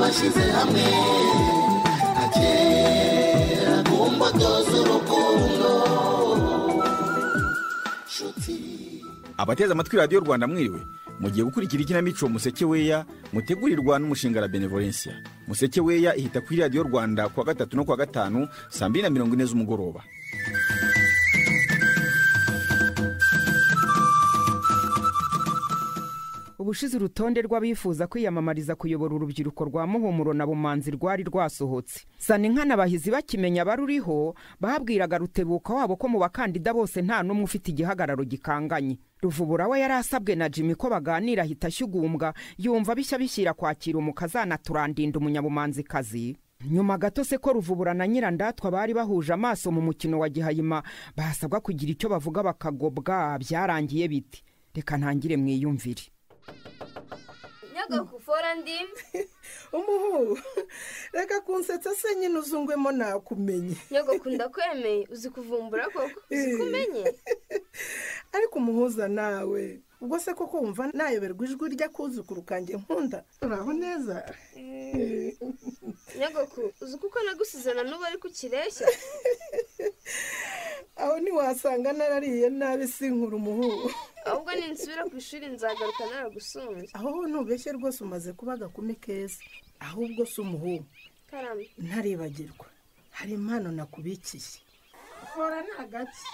twashyize hamwe agera ku mbuto z'urukundo. Abateze amatwi radiyo Rwanda mwiriwe, mugiye gukurikira ikinamico Museke Weya mutegurirwa n'umushinga la Benevolencia. Museke Weya ihita kuri radiyo Rwanda kuwa gatatu no kuwa gatanu saa 2:40 z'umugoroba. Ubushize urutonde rw'abifuza kwiyamamariza kuyobora urubyiruko rwa Muhumuro na Bumanzi rwari rwasohotse. Sani nkana bahizi bakimenya baruriho babwiraga Rutebuka wabo ko mu bakandida bose nta numwe ufite igihagararo gikanganye. Ruvubura we yarasabwe na Jimmy ko baganira hita shyugumbwa yumva bishya bishyira kwakira umukazana Turandinda umunyabumanzi kazi. Nyuma gato se ko Ruvubura na Nyirandatwa bari bahuje amaso mu mukino wa Gihayima basabwa kugira icyo bavuga bakagobwa byarangiye biti. Reka ntangire mwiyumvire. Nyagakufora ndim umuhu reka kunsetsa se nyine uzungwemo nakumenye. Nyagakunda kwemeye uzi kuvumbura koko uzi kumenye ariko umuhuza nawe ubwo se koko wumva nayoberwa ijwi rya kuzukuru kanjye nkunda uraho neza. Nyagaku uzi kuko nagusizana n'ubu ari kukireshya aho ntiwasanga narariye nabi sinkura umuhu. ahubwo ninsubira ku ishuri nzagaruka naragusunze. aho ntubeshye rwose umaze kuba agakumi keza ahubwo si umuhu. Karame ntaribagirwa hari impano nakubikiye. Fora ni agaki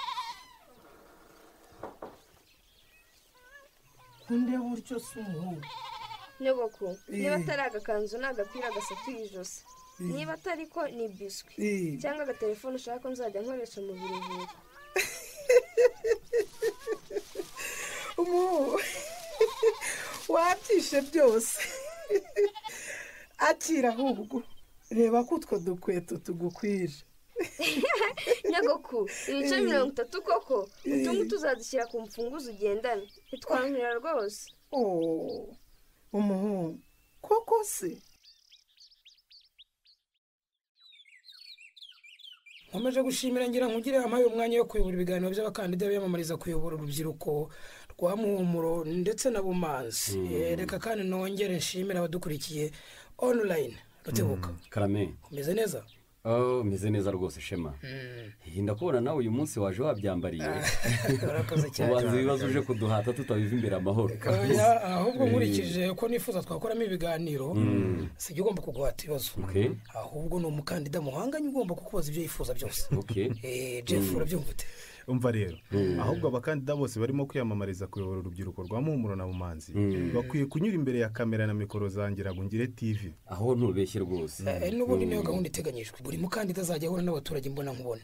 kunde buryo si umuhu. Nyagaku niba atari agakanzu n'agapira gasatuye ijosi, niba atari ko ni biswi cyangwa agatelefone ushaka ko nzajya nkoresha mu biruhuko. wabyishe byose. akira ahubwo reba ko utwo dukweto tugukwije. Nyagaku ibice 30 koko utungu tuzadushyira ku mfunguzo ugendana ntitwankwira rwose. umuhungu koko se nkomeje gushimira ngira nkugire amaye umwanya yo kuyobora ibiganiro by'abakandida biyamamariza kuyobora urubyiruko rwa Muhumuro ndetse na Bumanzi. Reka kandi nongere nshimira abadukurikiye online. Rutebuka Karame umeze neza? Meze neza rwose Shema. Hinda kubona nawe uyu munsi waje wabyambariye. Urakoze cyane. Ubanza ibibazo uje kuduhata tutabiva imbere amahoro. Ahubwo nkurikije ko nifuza twakoramo ibiganiro sijye ugomba kuguhata ibibazo. Ahubwo ni umukandida muhanganye ugomba kukubaza ibyo yifuza byose. Jeff urabyumva ute? Umva rero ahubwo abakandida bose barimo kwiyamamariza kuyobora urubyiruko rwa Muhumuro na Bumanzi bakwiye kunyura imbere ya kamera na mikoro zangira ngire TV. Aho ntubeshye rwose. N'ubundi niyo gahunda iteganyijwe. Buri mukandida azajya ahura n'abaturage mbona nkubone.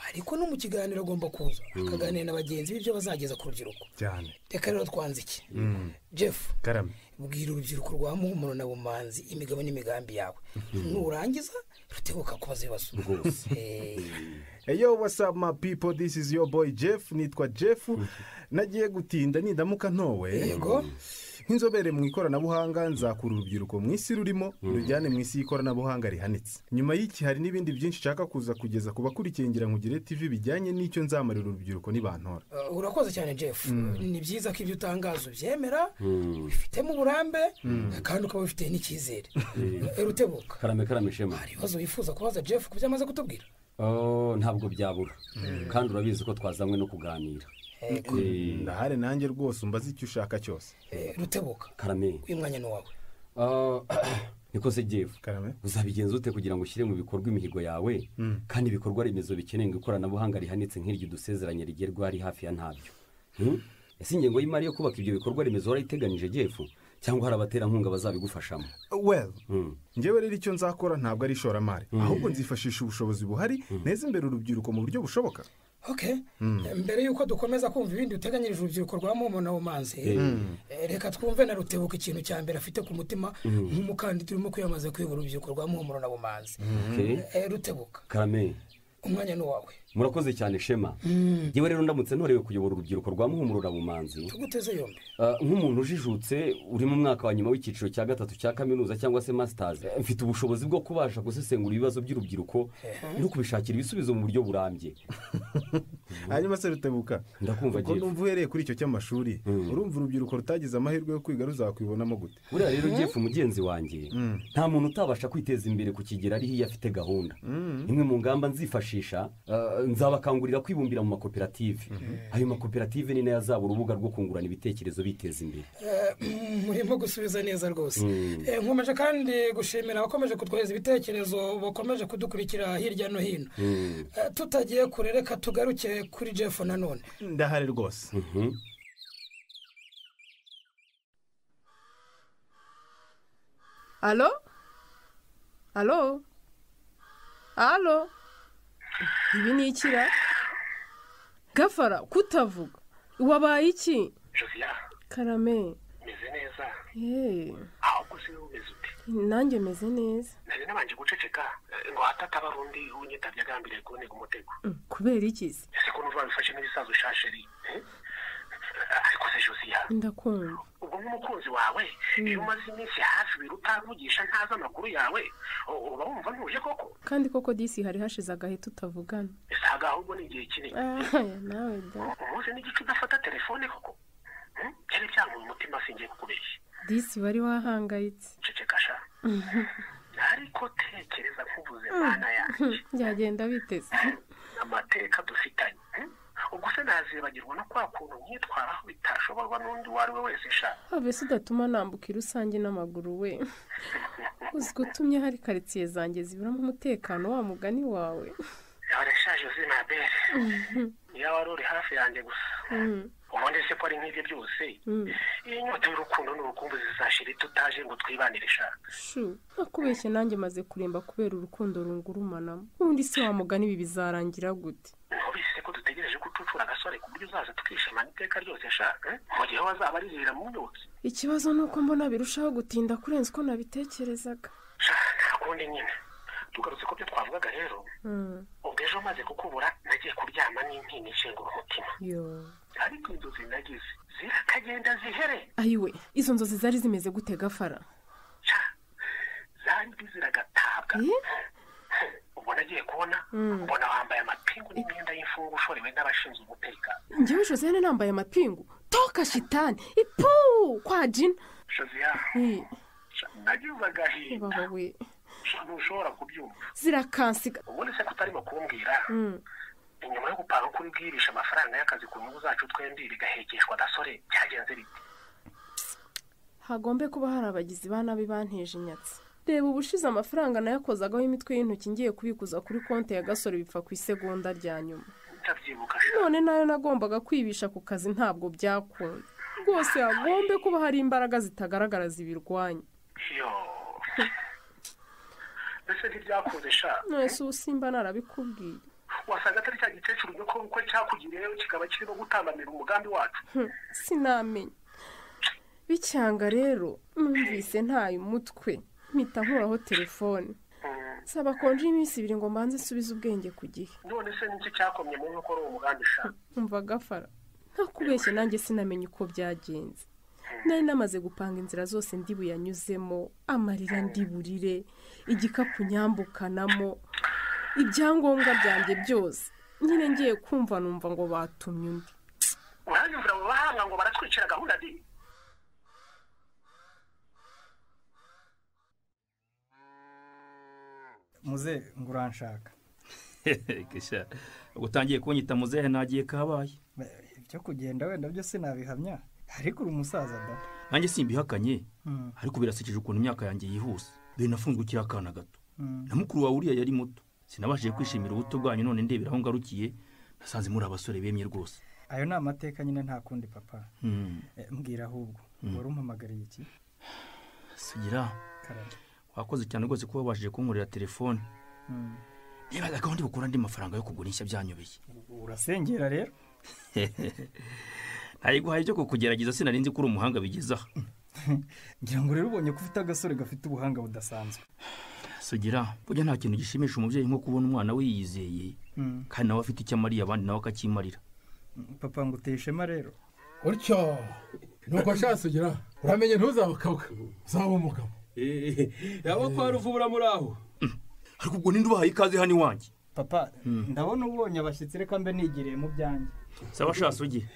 Ariko no mu kiganiro agomba kuza akaganira n'abagenzi b'ibyo bazageza ku rubyiruko. Cyane. Reka rero twanze iki? Jeff Karame bwira urubyiruko rwa Muhumuro na Bumanzi imigabo n'imigambi yawe. Nurangiza Rutebuka kubaza ibibazo rwose. Hey yo, what's up my people? This is your boy Jeff. Nitwa Jeff. Nagiye gutinda nindamuka ntowe. Yego. Nk'inzobere mu ikoranabuhanga nzakura urubyiruko mu isi rurimo rujyane mu isi y'ikoranabuhanga rihanitse. Nyuma y'iki hari n'ibindi byinshi nshaka kuza kugeza ku bakurikiye ngira nkugire TV bijyanye n'icyo nzamarira urubyiruko nibantora. Urakoze cyane Jeff. Ni byiza ko ibyo utangaza ubyemera, ufitemo uburambe kandi ukaba ufite n'icyizere. Rutebuka Karame Shema. Hari ibibazo wifuza kubaza Jeff kubyo amaze kutubwira? Ntabwo byabura. Kandi urabizi ko twazamwe no kuganira. Ndahari nanjye rwose umbaza icyo ushaka cyose. Rutebuka Karame uyu mwanya ni wawe. niko se Jeff Karame uzabigenza ute kugira ngo ushyire mu bikorwa imihigo yawe kandi ibikorwa remezo bikeneye ikoranabuhanga rihanitse nk'iryo dusezeranye rigerwa ari hafi ya ntabyo. Ese ingengo y'imari yo kubaka ibyo bikorwa remezo warayiteganije Jeff cyangwa hari abaterankunga bazabigufashamo? Well, njyewe rero icyo nzakora ntabwo ari ishoramari ahubwo nzifashisha ubushobozi buhari neza imbere urubyiruko mu buryo bushoboka. Mbere yuko dukomeza kumva ibindi uteganyirije urubyiruko rwa Muhumuro na Bumanzi, reka twumve na Rutebuka ikintu cya mbere afite ku mutima nk'umukandida urimo kwiyamamaza kuyobora urubyiruko rwa Muhumuro na Bumanzi. Rutebuka Karame umwanya ni wawe. murakoze cyane shema yewe rero ndamutse ntorewe kuyobora urubyiruko rwa muhumuro na bumanzi tuguteze yombi nk'umuntu ujijutse uri mu mwaka wa nyuma w'icyiciro cya gatatu cya kaminuza cyangwa se masters mfite ubushobozi bwo kubasha gusesengura ibibazo by'urubyiruko no kubishakira ibisubizo mu buryo burambye. hanyuma se Rutebuka ndakumva Jeff, numva uhereye kuri icyo cy'amashuri urumva urubyiruko rutagize amahirwe yo kwiga ruzakwibonamo gute? buriya rero Jeff mugenzi wanjye nta muntu utabasha kwiteza imbere ku kigero ari hiya afite gahunda. imwe mu ngamba nzifashisha nzabakangurira kwibumbira mu makoperative. ayo makoperative ni nayo azaba urubuga rwo kungurana ibitekerezo biteza imbere. murimo gusubiza neza rwose. nkomeje kandi gushimira abakomeje kutwohereza ibitekerezo bakomeje kudukurikira hirya no hino. tutagiye kure reka tugaruke kuri Jeff nanone. ndahari rwose. alo alo alo ibi ni ikira Gafara kutavuga wabaye iki? Josiya karame meze neza. ahubwo se umeze ute? nanjye meze neza. nari nabanje guceceka ngo hatataba rundi unyitabye agambiriye kuboneka umutego. kubera iki se? ese ko numva bifashe n'ibisazo shasheri. ariko se Josiya ndakumva. ubwo nk'umukunzi wawe iyo umaze iminsi hafi ibiri utavugisha ntazi amakuru yawe uba wumva ntuje koko? kandi koko disi hari hashize agahe tutavugana. ese aga ahubwo ni igihe kinini. nawe da umuze n'igice udafata telefone koko? cyane cyane mu mutima singiye kukubeshya. disi wari wahangayitse. ceceka sha. ariko tekereza kuvuze mana yanjye. byagenda biteze. amateka dufitanye. ubwo se nazibagirwa no kwa kuntu nyitwaraho bitashoborwa n'undi uwo ari we wese sha. mbese udatuma nambuka rusange n'amaguru we. uzi gutumye hari karitsiye zanjye ziburamo umutekano wa mugani wawe. yareshaje zinabere. niyo wari uri hafi yanjye gusa. ubundi se ko ari nk'ibyo byose iyi nyota y'urukundo n'urukumbu zizashira tutaje ngo twibanire sha. nakubeshye nanjye maze kuremba kubera urukundo rungurumanamo. ubundi se wa mugani ibi bizarangira gute? ntubise ko dutegereje ko ucucura agasore ku buryo uzaza tukishimana iteka ryose sha. mu gihe wazaba arizera mu myotsi. ikibazo ni uko mbona birushaho gutinda kurenza uko nabitekerezaga. nta kundi nyine tugarutse ko byo twavugaga rero. ubwo ejo maze kukubura nagiye kuryama n'intinyi ishengura umutima. ariko inzozi nagize zirakagenda zihere. ayiwe izo nzozi zari zimeze gute Gafara? zari ziragatabwa. ubwo nagiye kubona mbona wambaye amapingu n'imyenda y'imfungu ushorewe n'abashinzwe umutekano. njyewe Josiane nambaye amapingu toka shitani ipu kwa jina. Josiya nagize agahinda. ntushobora kubyumva. zirakansiga. ubundi se kutarimo kumbwira inyuma yo gupanga kuri bwirisha amafaranga y'akazi ku nyungu zacu twembi bigahekeshwa gasore byagenze bite? hagombe kuba hari abagizi ba nabi banteje inyatsi. reba ubushize amafaranga nayakozagaho imitwe y'intoki ngiye kubikuza kuri konti ya gasore bipfa ku isegonda rya nyuma. none nayo nagombaga kwibisha ku kazi ntabwo byakunda rwose. hagombe kuba hari imbaraga zitagaragara zibirwanya. mbese ntibyakunze sha. nese ubu simba narabikubwiye. wasanga atari cya gikecuru nyoko uko cyakugiriyeyo kikaba kirimo gutambamira umugambi wacu. sinamenya. bicyanga rero numvise ntaye umutwe mpita nkuraho telefone. saba konje iminsi ibiri ngo mbanze nsubize ubwenge ku gihe. none se n'iki cyakomye mu nkoko ari umugambi sha? umva Gafara ntakubeshye nanjye sinamenye uko byagenze. nari namaze gupanga inzira zose ndi buyanyuzemo, amarira ndiburire, igikapu nyambukanamo, ibyangombwa byanjye byose. nyine ngiye kumva numva ngo batumye undi. uranyumvira abo bahanga ngo baratwicira gahunda di. muze ngo uranshaka. utangiye kunyita muzehe nagiye kabaye. ibyo kugenda wenda byo sinabihamya ariko uri umusaza da. nanjye simbihakanye ariko birasekeje ukuntu imyaka yanjye yihuse. dore nafunzwe ukiri akana gato. na mukuru wawe uriya yari muto. sinabashije kwishimira ubuto bwanyu none ndebera aho ngarukiye nasanze muri abasore bemye rwose. ayo ni amateka nyine nta kundi papa. mbwira ahubwo wari umpamagariye iki? sigira wakoze cyane rwose kuba wabashije kunkorera telefone. nibaza ko ndi bukura andi mafaranga yo kugura inshya byanyobeye. urasengera rero? nayiguhaye cyo kukugerageza sinarinzi ko uri umuhanga bigezaho. ngira ngo rero ubonye ko ufite agasore gafite ubuhanga budasanzwe. sugira burya nta kintu gishimisha umubyeyi nko kubona umwana we yizeye kandi nawe afite icyo amariye abandi nawe akakimarira. papa ngo uteye ishema rero utyo nuko ashatse sugira uramenye ntuzabakabwa uzaba umugabo yaba kwa ruvubura muri aho ariko ubwo ninde ubahaye ikaze hano iwanjye? papa ndabona ubonye abashyitsi reka mbe nigiriye mu byanjye. sawa shasi ugiye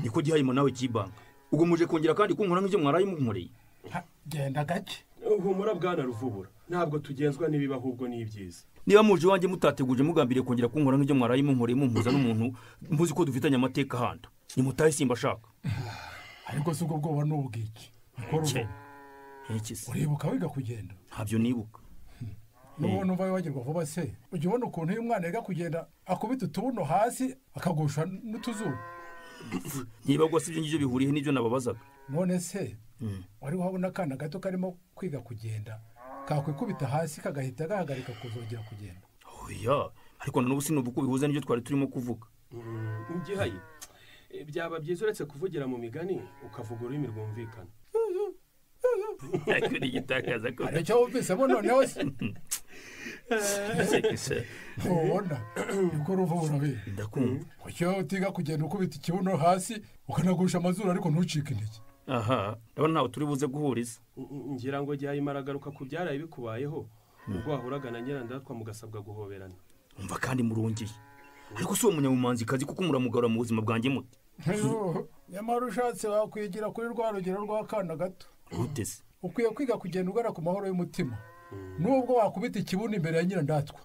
niko gihayimo nawe kibanga ubwo muje kongera kandi kunkora nk'ibyo mwaraye munkoreye. genda gake humura bwana ruvubura ntabwo tugenzwa n'ibiba ahubwo n'ibyiza. niba muje iwanjye mutateguje mugambiriye kongera kunkora nk'ibyo mwaraye munkoreye mumpuza n'umuntu mpuzi ko dufitanye amateka handa nimutahe simba ashaka. ariko si ubwo bwoba n'ubwiki uribuka wiga kugenda? ntabyo nibuka. n'ubona uva wibagirwa vuba se ujya ubona ukuntu iyo umwana yiga kugenda akubita utubuno hasi akagusha n'utuzuru. niba rwose ibyo ngibyo bihuriye n'ibyo nababazaga. none se wari wabona akana gato karimo kwiga kugenda kakwikubita hasi kagahita gahagarika kuzongera kugenda? oya ariko n'ubu sinubu ko bihuza n'ibyo twari turimo kuvuga. Gihaye byaba byiza uretse kuvugira mu migani ukavuga ururimi rwumvikana. ariko ni igitakaza ko hari icyo wumvisemo noneho se ubona niko ruvubura be ndakumva kucyo utiga kugenda ukubita ikibuno hasi ukanagusha amazuru ariko ntucike intege. aha ndabona ntawe turi buze guhuriza. ngira ngo Gihaye maragaruka ku byaraye bikubayeho ubwo wahuraga na Nyirandatwa mugasabwa guhoberana. umva kandi murungiye ariko si uwo munyamumanzikazi kuko muramugarura mu buzima bwanjye muti. nyamara ushatse wakwigira kuri rwa rugero rw'akana gato. utese ukwiye kwiga kugenda ugana ku mahoro y'umutima nubwo wakubita ikibuno imbere ya Nyirandatwa.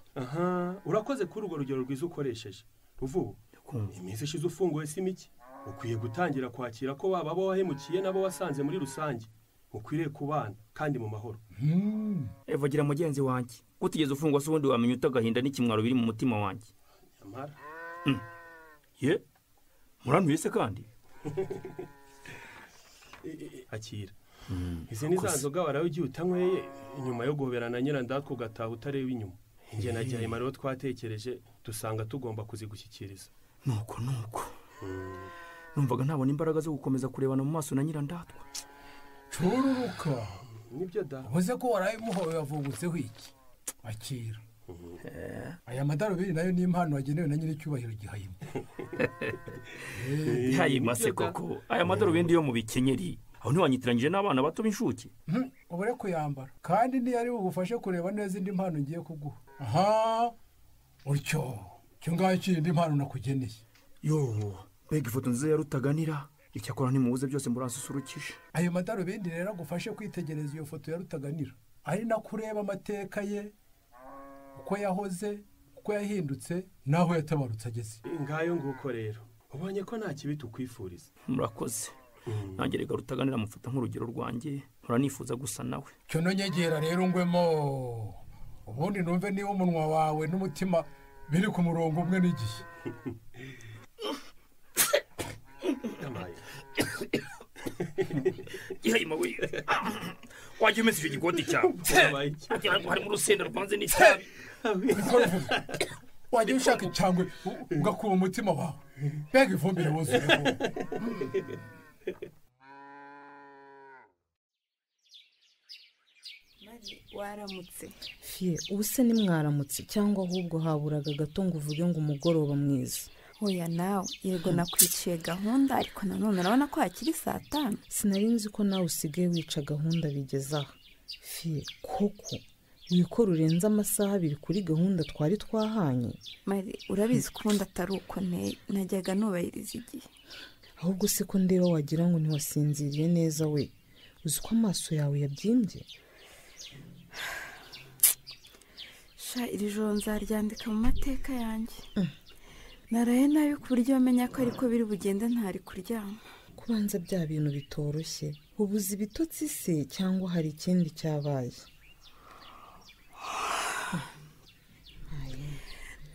urakoze kuri urwo rugero rwiza ukoresheje ruvubu. iminsi ishize ufunguwe si mike ukwiye gutangira kwakira ko baba wahemukiye nabo wasanze muri rusange ukwiriye kubana kandi mu mahoro. evagira mugenzi wanjye utigeze ufungwa se ubundi wamenya utagahinda n'ikimwaro biri mu mutima wanjye. nyamara ye muranuye se kandi akira izi ni za nzoga warawe ugiye utanyweye inyuma yo guhoberana Nyirandatwa ugataha utareba inyuma. njye na Gihaye rero twatekereje dusanga tugomba kuzigushyikiriza. nuko numvaga ntabona imbaraga zo gukomeza kurebana mu maso na Nyirandatwa. cururuka nibyo da uvuze ko waraye muhowe yavungutseho iki? akira aya madarubindi nayo ni impano wagenewe na nyiricyubahiro Gihaye. Gihaye mase koko aya madarubindi yo mu bikenyeri aho ntiwanyitiranyije n'abana bato b'inshuke. ubure kuyambara kandi niyo ari bugufashe kureba neza indi mpano ngiye kuguha. aha utyo cyo ngakira indi mpano nakugeneye. mbega ifoto nziza ya Rutaganira icyakora ntimubuze byose muransusurukije. ayo madarubindi rero agufashe kwitegereza iyo foto ya Rutaganira ari na kureba amateka ye uko yahoze uko yahindutse n'aho yatabarutse ageze. ngayo nguko rero ubonye ko nta kibi tukwifuriza. murakoze nanjye reka Rutaganira amufata nk'urugero rwanjye uranifuza gusa nawe. cyo nyegera rero ngwemo ubundi numve niba umunwa wawe n'umutima biri ku murongo umwe n'igihe. Gihaye mawe wajya umeze icyo gikoti cyawe harimo urusenda rwanze n'itabi. wajya ushaka cyangwa ugakura umutima wawe mbega ifumbire wuzuyeho. waramutse fiye ubu se nimwaramutse cyangwa ahubwo haburaga gato ngo uvuge ngo umugoroba mwiza? oya nawe yego nakwiciye gahunda ariko nanone urabona ko hakiri 5:00. sinari nzi ko nawe usigaye wica gahunda bigeze aha. fiye koko wikora urenze amasaha 2 kuri gahunda twari twahanye. mari urabizi ko ubundi atari uko najyaga nubahiriza igihe. ahubwo se ko ndeba wagira ngo ntiwasinziriye neza we uzi ko amaso yawe yabyimbye. sha iri joro nzaryandika mu mateka yanjye. naraye nabi ku buryo wamenya ko ariko biri bugende ntari kuryama. kubanza bya bintu bitoroshye ubuze ibitotsi se cyangwa hari ikindi cyabaye?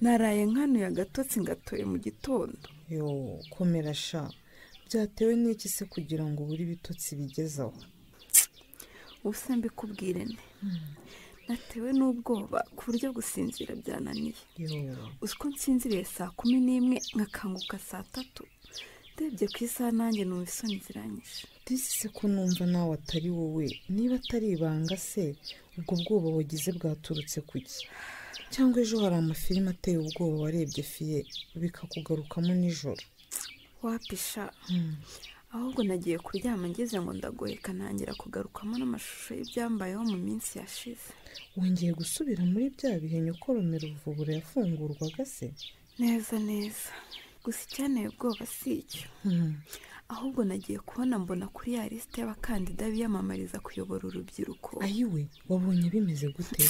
naraye nkanuye agatotsi ngatoye mu gitondo. komera sha byatewe n'iki se kugira ngo ubure ibitotsi bigezaho? ubusa mbikubwire ne natewe n'ubwoba ku buryo gusinzira byananiye. uzi ko nsinziriye 11:00 nkakanguka 3:00 ndebye ku isaha nanjye numva isoni ziranyishe. disi se ko numva nawe atari wowe, niba atari ibanga se ubwo bwoba wagize bwaturutse kuki? Cyangwa ejo hari amafilime ateye ubwoba warebye fiye bikakugarukamo nijoro? Wapisha ahubwo nagiye kuryama ngeze ngo ndagoheka ntangira kugarukamo n'amashusho y'ibyambayeho mu minsi yashize. Wongeye gusubira muri bya bihe nyokoromera Ruvubura yafungurwaga se? Neza neza, gusa icyanteye ubwoba si icyo, ahubwo nagiye kubona mbona kuri ya lisite y'abakandida biyamamariza kuyobora urubyiruko. Ayiwe, wabonye bimeze gute?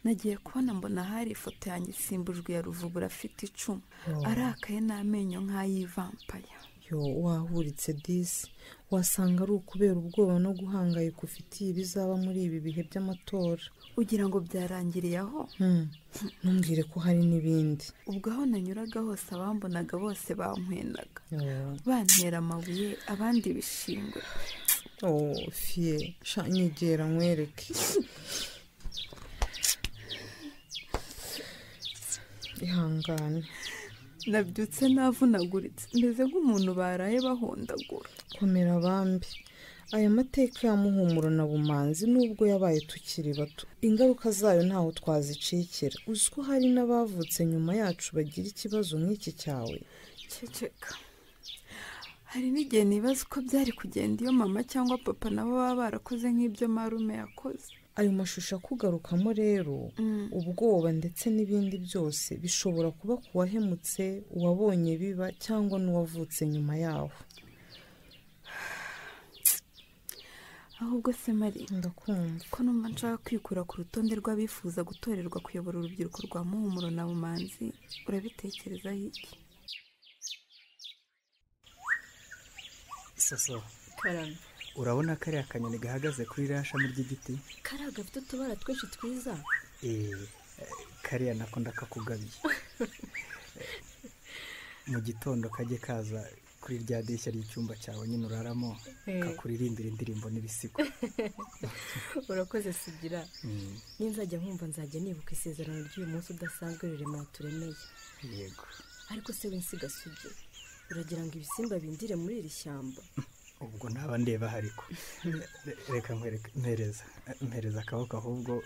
Nagiye kubona mbona hari ifoto yanjye isimbujwe ya Ruvubura afite icumu, arakaye n'amenyo nk'ay'ivampaya. Yo, wahuritse disi, wasanga ari ukubera ubwoba no guhangayika ufitiye ibizaba muri ibi bihe by'amatora. Ugira ngo byarangiriye aho? Ntumbwire ko hari n'ibindi. Ubwo aho nanyuraga hose abambonaga bose bankwenaga, bantera amabuye abandi bishingwe. Fiye, nyegera nkwereke. Ihangane. Nabyutse navunaguritse meze nk'umuntu baraye bahondagura. Komera bambi, aya mateka ya Muhumuro na Bumanzi nubwo yabaye tukiri bato, ingaruka zayo ntaho twazicikira. Uzi ko hari n'abavutse nyuma yacu bagira ikibazo nk'iki cyawe? Ceceka, hari n'igihe nibaza uko byari kugenda iyo mama cyangwa papa nabo baba barakoze nk'ibyo marume yakoze. Ayo mashusho akugarukamo rero, ubwoba ndetse n'ibindi byose bishobora kuba ku wahemutse, uwabonye biba cyangwa n'uwavutse nyuma yaho. Ahubwo se Mari, ndakumva ko numva nshaka kwikura ku rutonde rw'abifuza gutorerwa kuyobora urubyiruko rwa Muhumuro na Bumanzi, urabitekerezaho iki? Soso, Karame, urabona kariya kanyoni gahagaze kuri iriya shami ry'igiti? kariya gafite utubara twinshi twiza. Kariya nako ndakakugabiye. Mu gitondo kajye kaza kuri rya dirishya ry'icyumba cyawe nyine uraramo, kakuririmbira indirimbo n'ibisigo. Urakoze Sugira, ninzajya nkumva nzajya nibuka isezerano ry'uyu munsi udasanzwe Rurema turemeye. Yego. Ariko se winsiga Sugira, uragira ngo ibisimba bindire muri iri shyamba? Ubwo ntaba ndeba hariko. Reka mpereza akaboko ahubwo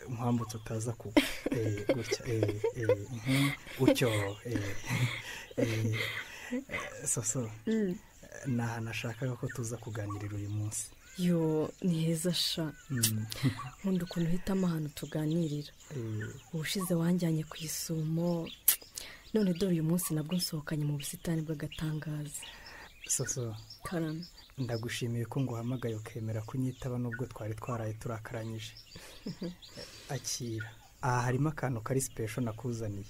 nkwambutse utaza kugwa. Gutya, utyo. Soso, ni ahantu nashakaga ko tuza kuganirira uyu munsi. Yo, ni heza sha. Nkunda ukuntu uhitamo ahantu tuganirira. Ubushize wanjyanye ku Isumo, none dore uyu munsi nabwo nsohokanye mu busitani bw'agatangaza. Soso, Karame, ndagushimiye ko nguhamagaye ukemera kunyitaba nubwo twari twaraye turakaranyije. Akira, aha harimo akantu kari special nakuzaniye.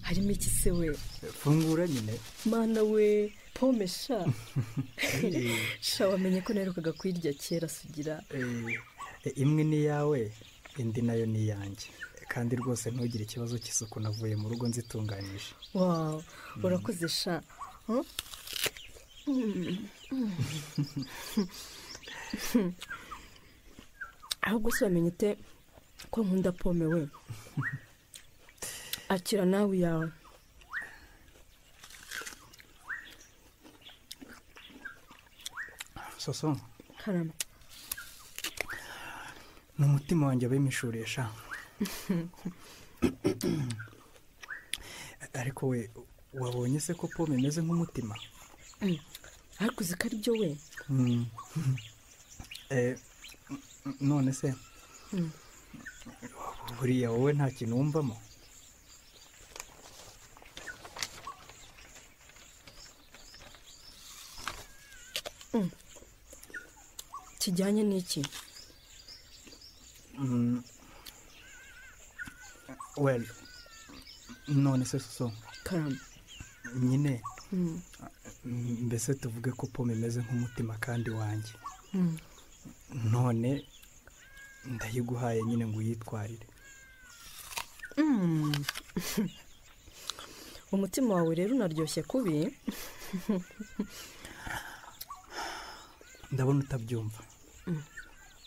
Harimo iki se we? Fungura nyine. Mana we, pome sha. Sha, wamenye ko naherukaga kuyirya kera Sugira. Imwe ni yawe, indi nayo ni yanjye. Kandi rwose ntugire ikibazo cy'isuku, navuye mu rugo nzitunganyije. Wow, urakoze sha. Ahubwo se wamenye ute ko nkunda pome we? Akira nawe yawe. Soso, Karame, ni umutima wanjye abimishurisha. Ariko we, wabonye se ko pome imeze nk'umutima? ariko uzi ko ari byo we? None se buriya wowe nta kintu wumvamo? Kijyanye n'iki? Well, none se Soso, Karame, nyine mbese tuvuge ko pome imeze nk'umutima kandi wanjye, none ndayiguhaye nyine ngo uyitwarire. umutima wawe rero unaryoshye kubi. Ndabona utabyumva.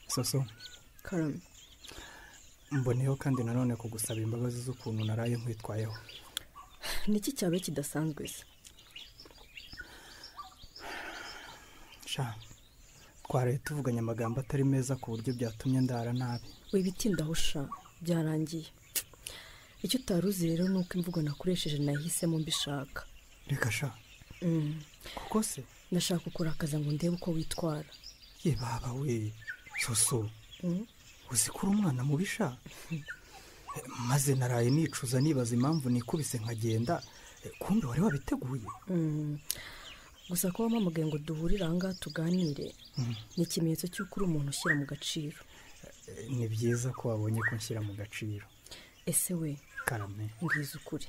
Soso, Karame, mboneyeho kandi nanone kugusaba imbabazi z'ukuntu naraye nkwitwayeho. niki cyabe kidasanzwe se? sha twaraye tuvuganye amagambo atari meza ku buryo byatumye ndara nabi wibitindaho sha byarangiye icyo utaruzi rero ni uko imvugo nakoresheje nahisemo mbishaka reka sha kuko se ndashaka kukurakaza ngo ndebe uko witwara ye baba we soso uzi ko uri umwana mubisha maze naraye nicuza nibaza impamvu nikubise nkagenda kumbe wari wabiteguye gusa ko wampamagaye ngo duhurire aha ngaha tuganire ni ikimenyetso cy'uko uri umuntu ushyira mu gaciro ni byiza ko wabonye ko nshyira mu gaciro ese we karame ngize ukuri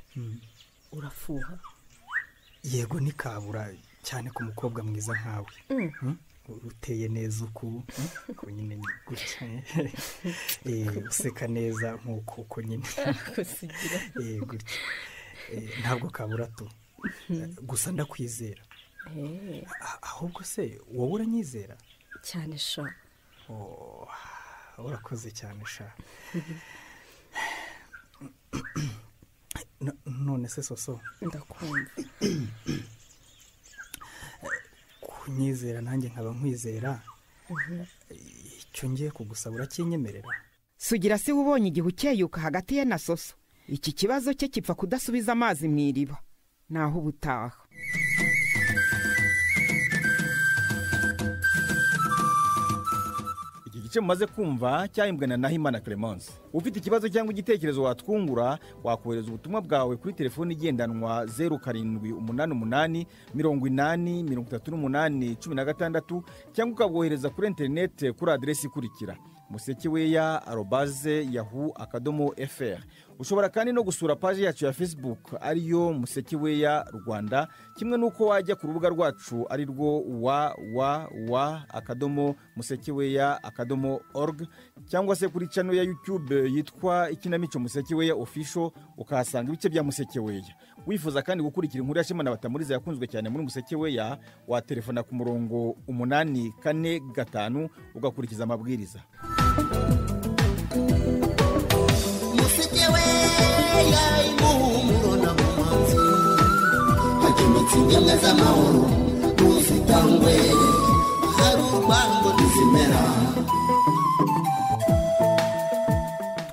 urafuha yego nikabura cyane ku mukobwa mwiza nkawe uteye neza uku nyine gutya useka neza nk'uko nyine gutya ntabwo kabura tu gusa ndakwizera ahubwo se wowe uranyizera cyane sha urakoze cyane sha none se soso ndakumva kunyizera nanjye nkaba nkwizera icyo ngiye kugusaba urakinyemerera sugira se ubonye igihe ukeyuka hagati ye na soso iki kibazo cye kipfa kudasubiza amazi mu iriba naho ubutaha igice mumaze kumva cyahimbwe na Nahimana Clemence. Ufite ikibazo cyangwa igitekerezo watwungura wakohereza ubutumwa bwawe kuri telefone igendanwa 0788 80 38 16 cyangwa ukabwohereza kuri interineti kuri aderesi ikurikira musekeweya@yahoo.fr. Ushobora kandi no gusura paji yacu ya Facebook ariyo Musekeweya Rwanda, kimwe nuko wajya ku rubuga rwacu ari rwo www.musekeweya.org cyangwa se kuri channel ya YouTube yitwa Ikinamico Musekeweya Official ukahasanga ibice bya Musekeweya. Wifuza kandi gukurikira inkuru ya Shema Batamuriza yakunzwe cyane muri Musekeweya, wa telefona ku murongo 845 ugakurikiza amabwiriza. Musekeweya imuhumuro na bumanzi hakemetsi ingemwe z'amahoro ntuzitangwe hari urwango ntizimera.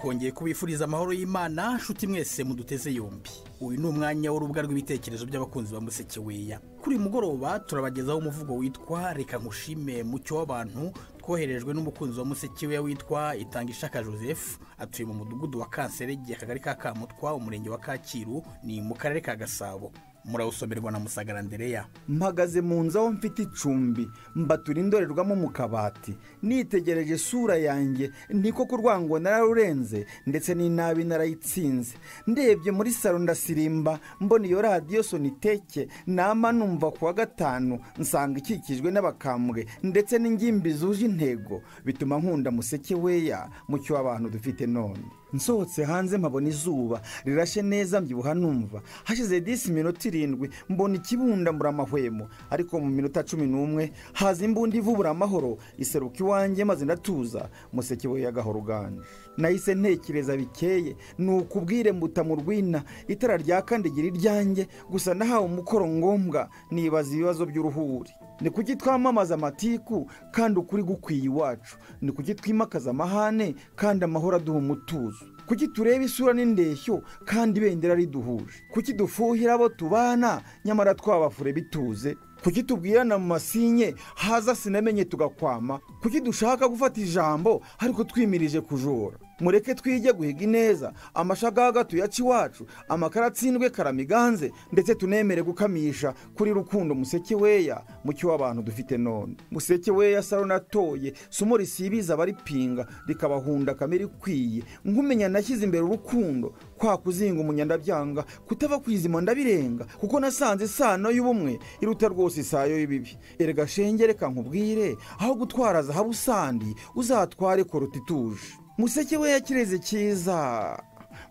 twongeye kubifuriza amahoro y'Imana nshuti mwese muduteze yombi. Uyu ni umwanya w'urubuga rw'ibitekerezo by'abakunzi ba Musekeweya. Kuri mugoroba turabagezaho umuvugo witwa reka nkushime mucyo w'abantu twoherejwe n'umukunzi wa Musekeweya witwa Itangishaka Joseph, atuye mu mudugudu wa Kanserege akagari ka Kamutwa umurenge wa Kacyiru ni mu karere ka Gasabo. Murawusomerwa na Musagara Andereya. Mpagaze mu nzu aho mfite icumbi mbatura indorerwamo mu kabati nitegereje sura yanjye niko kurwango nararurenze ndetse n'inabi narayitsinze. Ndebye muri salo ndasirimba mbona iyo radiyo Soniteke nama numva kuwa gatanu nsanga ikikijwe n'abakambwe ndetse n'ingimbi zuje intego, bituma nkunda Musekeweya mucyo w'abantu dufite none. Nsohotse hanze mpabona izuba rirashe neza mbyibuha numva hashize 10 minota 7 mbona ikibunda mbura amahwemo, ariko mu minota 11 haza imbundi ivubura amahoro iseruka iwanjye maze ndatuza. Musekeweya gahoro ganje nahise ntekereza bikeye nukubwire mbuta mu rwina itara ryakandagira iryanjye, gusa nahawe umukoro ngombwa nibaza ibibazo by'uruhuri. Ni kuki twamamaza amatiku kandi ukuri gukwiye iwacu? Ni kuki twimakaza amahane kandi amahoro aduha umutuzo? Kuki tureba isura n'indeshyo kandi bendera riduhuje? Kuki dufuhira abo tubana nyamara twabafure bituze? Kuki tubwirana mu masinye haza sinamenye tugakwama? Kuki dushaka gufata ijambo ariko twimirije kujora? Mureke twige guhiga ineza amashagaga tuyaca iwacu, amakara atsindwe karamiganze, ndetse tunemere gukamisha kuri rukundo Musekeweya mucyo w'abantu dufite none. Musekeweya saro natoye sumo risibiza baripinga rikabahunda kamere ikwiye, nkumenya nashyize imbere urukundo kwa kuzinga umunyandabyanga kutava kwizima ndabirenga, kuko nasanze isano y'ubumwe iruta rwose isayo y'ibibi. Erega shenge reka nkubwire aho gutwara zahabu sandi uzatware koroti tuje. Musekeweya kireze cyiza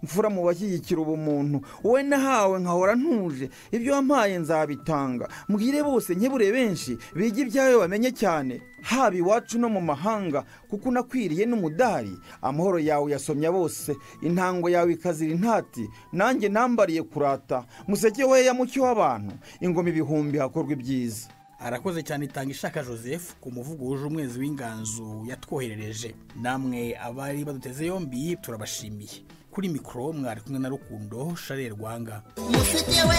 mfura mu bashyigikira ubumuntu, wowe nahawe nkahora ntuje, ibyo wampaye nzabitanga mbwire bose nkebure benshi bige ibyawe bamenye cyane, haba iwacu no mu mahanga kuko nakwiriye n'umudari. Amahoro yawe yasomya bose, intango yawe ikazira intati, nanjye nambariye kurata. Musekeweya mucyo w'abantu ingoma ibihumbi hakorwa ibyiza. arakoze cyane itanga ishaka Joseph ku muvugo wuje umwezi w'inganzo yatwoherereje. Namwe abari baduteze yombi turabashimiye. Kuri mikoro mwari kumwe na Rukundo Charles Rwanga. Museke we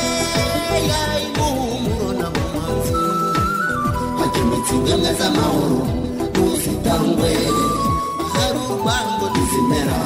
yayimuhumuro na bumanzi hakemitse ingemwe z'amahoro ntuzitangwe hari urwango ntizimera